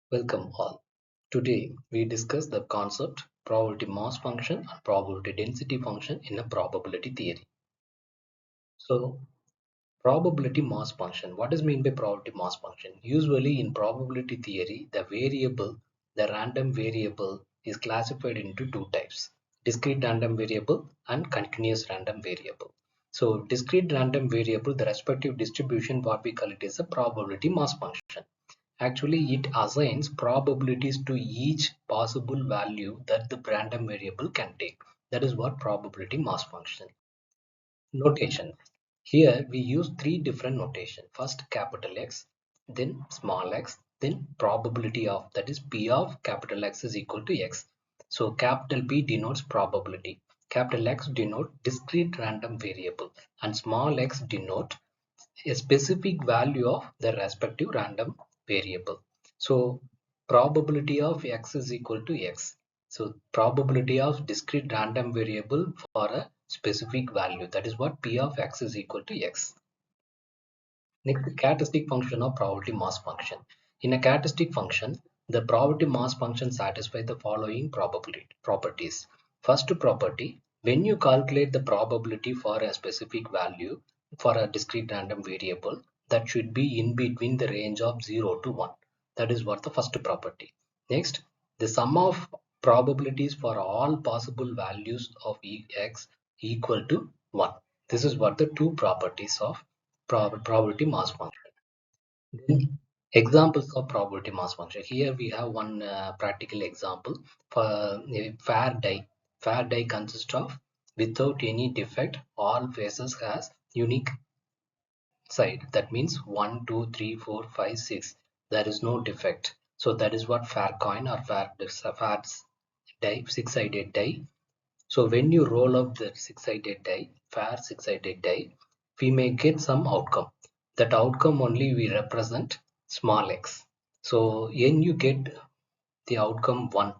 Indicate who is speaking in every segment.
Speaker 1: Welcome all. Today we discuss the concept probability mass function and probability density function in a probability theory. So probability mass function. What is meant by probability mass function? Usually in probability theory, the random variable is classified into two types: discrete random variable and continuous random variable. So discrete random variable, the respective distribution, what we call it is a probability mass function. Actually, it assigns probabilities to each possible value that the random variable can take. That is what probability mass function. Notation. Here we use three different notation. First capital X, then small x, then probability of, that is P of capital X is equal to X. So capital P denotes probability. Capital X denote discrete random variable and small x denote a specific value of the respective random variable. So probability of x is equal to x. So probability of discrete random variable for a specific value, that is what P of x is equal to x. Next, the characteristic function of probability mass function. In a characteristic function, the probability mass function satisfies the following probability properties. First property, when you calculate the probability for a specific value for a discrete random variable, that should be in between the range of 0 to 1. That is what the first property. Next, the sum of probabilities for all possible values of x equal to 1. This is what the two properties of probability mass function. Then examples of probability mass function. Here we have one practical example for a fair die. Fair die consists of without any defect, all faces has unique side. That means 1, 2, 3, 4, 5, 6. There is no defect. So that is what fair coin or fair die, six-sided die. So when you roll up the six-sided die, fair six-sided die, we may get some outcome. That outcome only we represent small x. So when you get the outcome 1,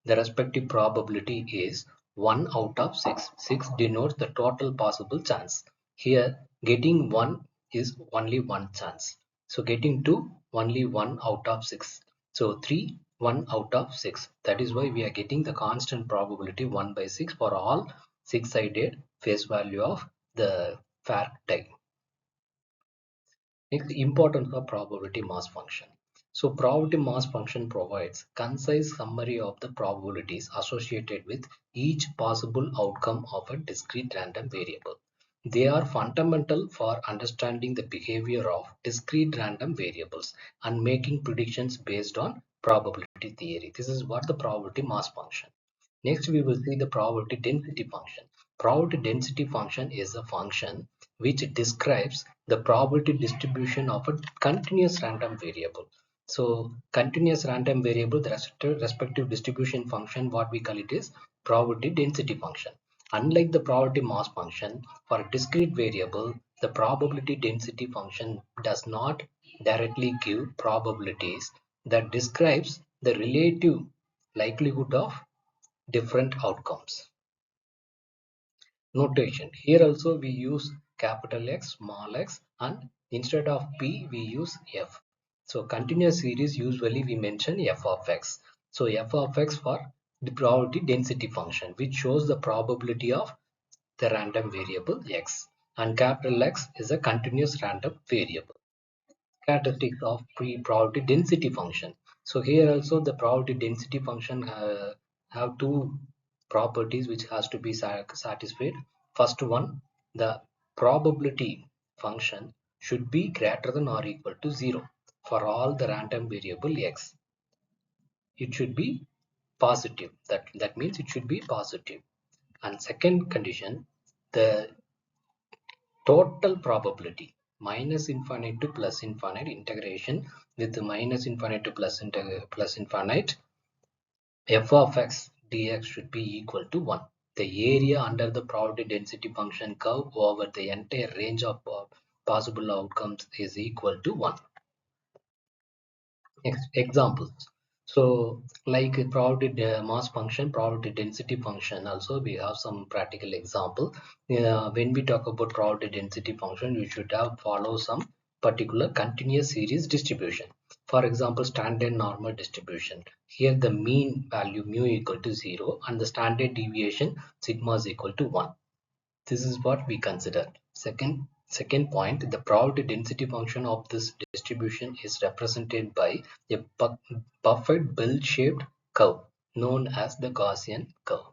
Speaker 1: the respective probability is 1 out of 6. 6 denotes the total possible chance. Here getting 1 is only one chance. So getting 2, only 1 out of 6. So 3, 1 out of 6. That is why we are getting the constant probability 1 by 6 for all 6-sided face value of the fair die. Next, importance of probability mass function. So probability mass function provides concise summary of the probabilities associated with each possible outcome of a discrete random variable. They are fundamental for understanding the behavior of discrete random variables and making predictions based on probability theory. This is what the probability mass function. Next, we will see the probability density function. Probability density function is a function which describes the probability distribution of a continuous random variable. So continuous random variable, the respective distribution function, what we call it is probability density function. Unlike the probability mass function, for a discrete variable, the probability density function does not directly give probabilities that describes the relative likelihood of different outcomes. Notation. Here also we use capital X, small x, and instead of P we use F. So continuous series usually we mention f of x. So f of x for the probability density function, which shows the probability of the random variable x, and capital X is a continuous random variable. Characteristics of probability density function. So here also the probability density function have two properties which has to be satisfied. First one, the probability function should be greater than or equal to 0 for all the random variable x. It should be positive. That means it should be positive. And second condition, the total probability minus infinite to plus infinite integration with minus infinite to plus infinite f of x dx should be equal to 1. The area under the probability density function curve over the entire range of possible outcomes is equal to 1. Examples. So like a probability mass function, probability density function, also we have some practical example. When we talk about probability density function, you should have follow some particular continuous series distribution. For example, standard normal distribution. Here the mean value mu equal to 0 and the standard deviation sigma is equal to 1. This is what we consider. Second point, the probability density function of this distribution is represented by a buffet bell-shaped curve known as the Gaussian curve.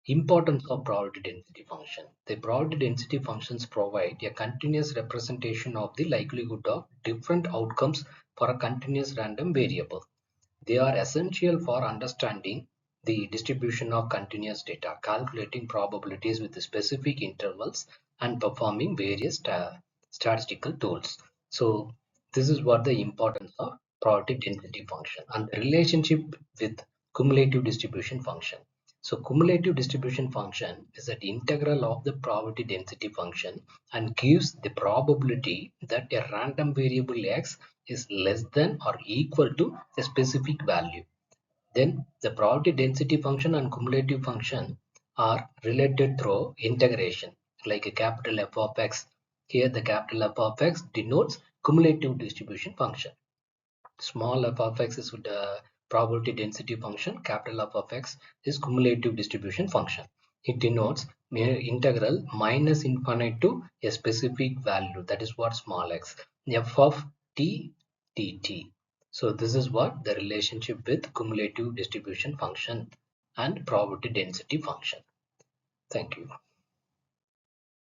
Speaker 1: Importance of probability density function. The probability density functions provide a continuous representation of the likelihood of different outcomes for a continuous random variable. They are essential for understanding the distribution of continuous data, calculating probabilities with specific intervals, and performing various statistical tools. So this is what the importance of probability density function and the relationship with cumulative distribution function. So cumulative distribution function is an integral of the probability density function and gives the probability that a random variable x is less than or equal to a specific value. Then the probability density function and cumulative function are related through integration, like a capital F of x. Here the capital F of x denotes cumulative distribution function. Small f of x is the probability density function. Capital F of x is cumulative distribution function. It denotes integral minus infinite to a specific value. That is what small x. F of t dt. So this is what the relationship with cumulative distribution function and probability density function. Thank you.